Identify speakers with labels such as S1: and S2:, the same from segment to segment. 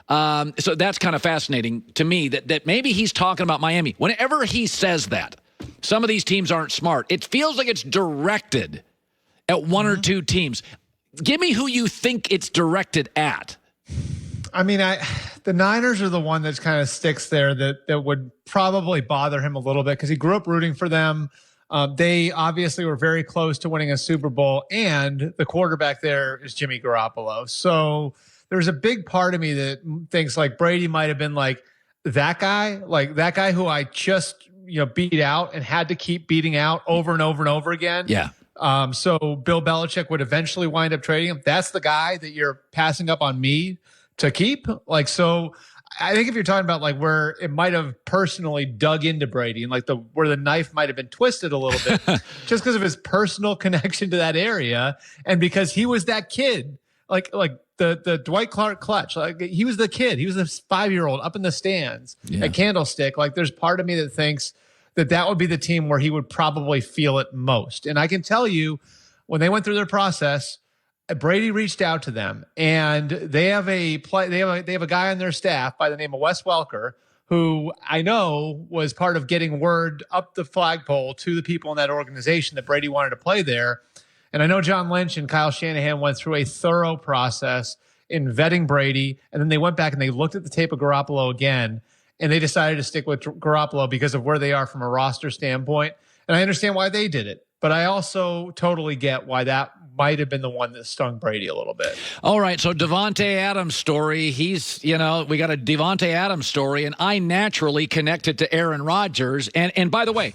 S1: So that's kind of fascinating to me that maybe he's talking about Miami. Whenever he says that, some of these teams aren't smart. It feels like it's directed at one or two teams. Give me who you think it's directed at.
S2: I mean, the Niners are the one that kind of sticks there that would probably bother him a little bit because he grew up rooting for them. They obviously were very close to winning a Super Bowl, and the quarterback there is Jimmy Garoppolo. So there's a big part of me that thinks like Brady might have been like that guy who I just beat out and had to keep beating out over and over and over again.
S1: Yeah.
S2: So Bill Belichick would eventually wind up trading him. That's the guy that you're passing up on me to keep. So I think if you're talking about like where it might have personally dug into Brady and like where the knife might have been twisted a little bit just because of his personal connection to that area. And because he was that kid, like the Dwight Clark clutch, like he was the kid, he was the 5-year-old up in the stands at Candlestick. Like there's part of me that thinks that would be the team where he would probably feel it most. And I can tell you when they went through their process, Brady reached out to them, and they have a guy on their staff by the name of Wes Welker, who I know was part of getting word up the flagpole to the people in that organization that Brady wanted to play there. And I know John Lynch and Kyle Shanahan went through a thorough process in vetting Brady, and then they went back and they looked at the tape of Garoppolo again, and they decided to stick with Garoppolo because of where they are from a roster standpoint. And I understand why they did it, but I also totally get why that might have been the one that stung Brady a little bit.
S1: All right, so Davante Adams' story, we got a Davante Adams story, and I naturally connected to Aaron Rodgers. And by the way,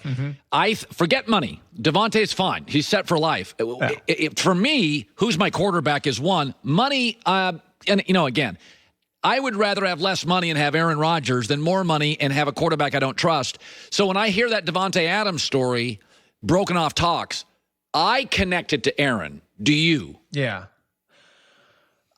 S1: I forget money. Davante's fine. He's set for life. Yeah. For me, who's my quarterback is one. Money, again, I would rather have less money and have Aaron Rodgers than more money and have a quarterback I don't trust. So when I hear that Davante Adams story, broken off talks, I connected to Aaron. Do you?
S2: Yeah,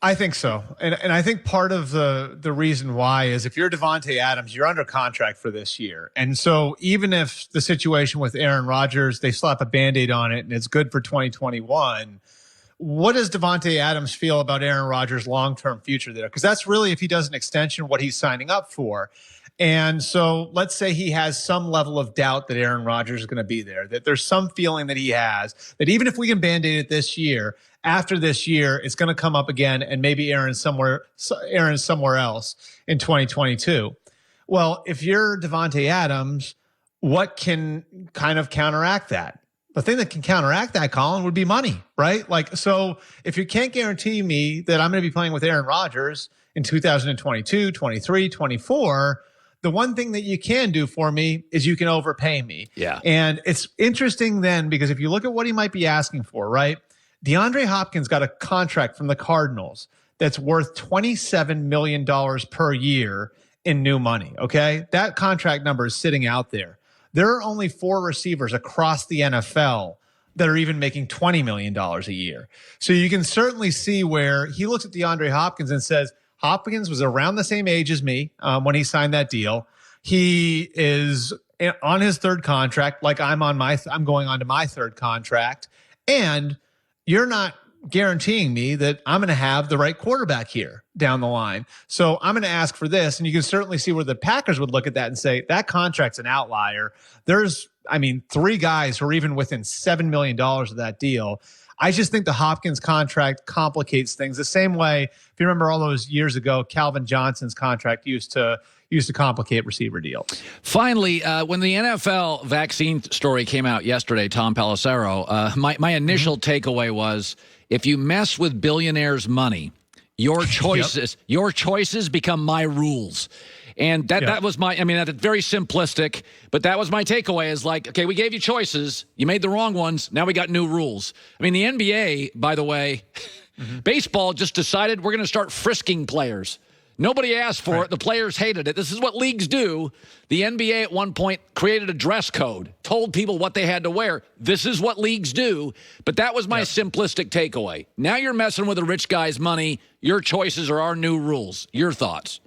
S2: I think so. And I think part of the reason why is if you're Davante Adams, you're under contract for this year. And so even if the situation with Aaron Rodgers, they slap a Band-Aid on it and it's good for 2021, what does Davante Adams feel about Aaron Rodgers' long-term future there? Because that's really, if he does an extension, what he's signing up for. And so let's say he has some level of doubt that Aaron Rodgers is going to be there, that there's some feeling that he has that even if we can Band-Aid it this year, after this year, it's going to come up again and maybe Aaron's somewhere else in 2022. Well, if you're Davante Adams, what can kind of counteract that? The thing that can counteract that, Colin, would be money, right? Like, so if you can't guarantee me that I'm going to be playing with Aaron Rodgers in 2022, 23, 24, the one thing that you can do for me is you can overpay me.
S1: Yeah.
S2: And it's interesting then because if you look at what he might be asking for, right? DeAndre Hopkins got a contract from the Cardinals that's worth $27 million per year in new money, okay? That contract number is sitting out there. There are only 4 receivers across the NFL that are even making $20 million a year. So you can certainly see where he looks at DeAndre Hopkins and says, Hopkins was around the same age as me when he signed that deal. He is on his 3rd contract, like I'm going on to my 3rd contract. And you're not guaranteeing me that I'm going to have the right quarterback here down the line. So I'm going to ask for this. And you can certainly see where the Packers would look at that and say, that contract's an outlier. There's, 3 guys who are even within $7 million of that deal. I just think the Hopkins contract complicates things the same way. If you remember all those years ago, Calvin Johnson's contract used to complicate receiver deals.
S1: Finally, when the NFL vaccine story came out yesterday, Tom Pelissero, my initial takeaway was, if you mess with billionaires' money, your choices become my rules. And that was that's very simplistic, but that was my takeaway is like, okay, we gave you choices. You made the wrong ones. Now we got new rules. The NBA, by the way, baseball just decided we're going to start frisking players. Nobody asked for it. The players hated it. This is what leagues do. The NBA at one point created a dress code, told people what they had to wear. This is what leagues do. But that was my simplistic takeaway. Now you're messing with a rich guy's money. Your choices are our new rules. Your thoughts?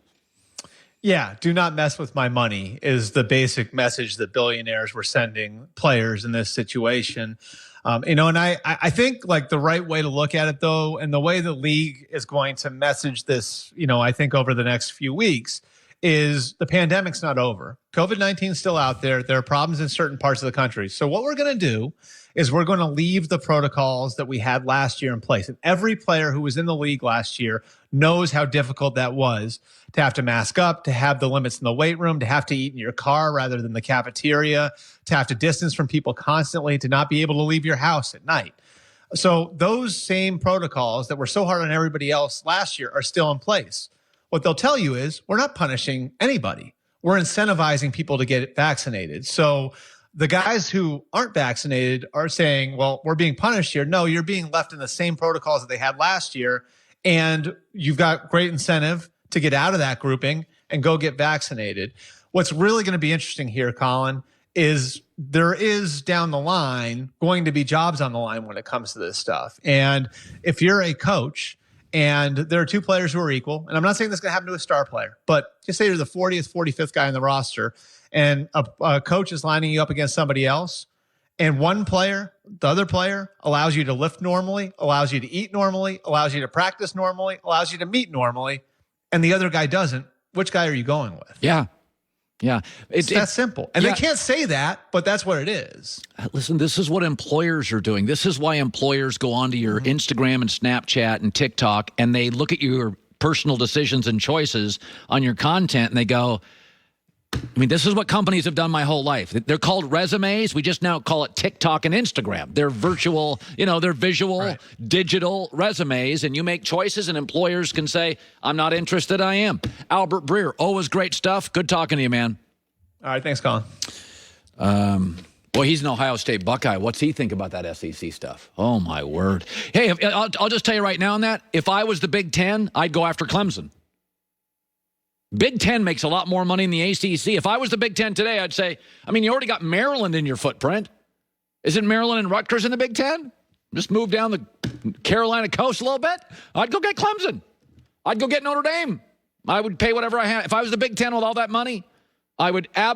S2: Yeah, do not mess with my money is the basic message that billionaires were sending players in this situation. And I think like the right way to look at it, though, and the way the league is going to message this, I think over the next few weeks, is the pandemic's not over. COVID-19 is still out there. There are problems in certain parts of the country. So what we're going to do is we're going to leave the protocols that we had last year in place. And every player who was in the league last year knows how difficult that was to have to mask up, to have the limits in the weight room, to have to eat in your car rather than the cafeteria, to have to distance from people constantly, to not be able to leave your house at night. So those same protocols that were so hard on everybody else last year are still in place. What they'll tell you is we're not punishing anybody. We're incentivizing people to get vaccinated. So the guys who aren't vaccinated are saying, well, we're being punished here. No, you're being left in the same protocols that they had last year. And you've got great incentive to get out of that grouping and go get vaccinated. What's really going to be interesting here, Colin, is there is down the line going to be jobs on the line when it comes to this stuff. And if you're a coach and there are two players who are equal, and I'm not saying this is going to happen to a star player, but just say you're the 40th, 45th guy on the roster, and a coach is lining you up against somebody else, and one player, the other player, allows you to lift normally, allows you to eat normally, allows you to practice normally, allows you to meet normally, and the other guy doesn't, which guy are you going with?
S1: Yeah. Yeah.
S2: It's that simple. And they can't say that, but that's what it is.
S1: Listen, this is what employers are doing. This is why employers go onto your Instagram and Snapchat and TikTok, and they look at your personal decisions and choices on your content, and they go, I mean, this is what companies have done my whole life. They're called resumes. We just now call it TikTok and Instagram. They're virtual, they're visual, digital resumes, and you make choices, and employers can say, I'm not interested, I am. Albert Breer, always great stuff. Good talking to you, man.
S2: All right, thanks, Colin.
S1: Boy, he's an Ohio State Buckeye. What's he think about that SEC stuff? Oh, my word. Hey, I'll just tell you right now on that, if I was the Big Ten, I'd go after Clemson. Big Ten makes a lot more money in the ACC. If I was the Big Ten today, I'd say, you already got Maryland in your footprint. Isn't Maryland and Rutgers in the Big Ten? Just move down the Carolina coast a little bit. I'd go get Clemson. I'd go get Notre Dame. I would pay whatever I had. If I was the Big Ten with all that money, I would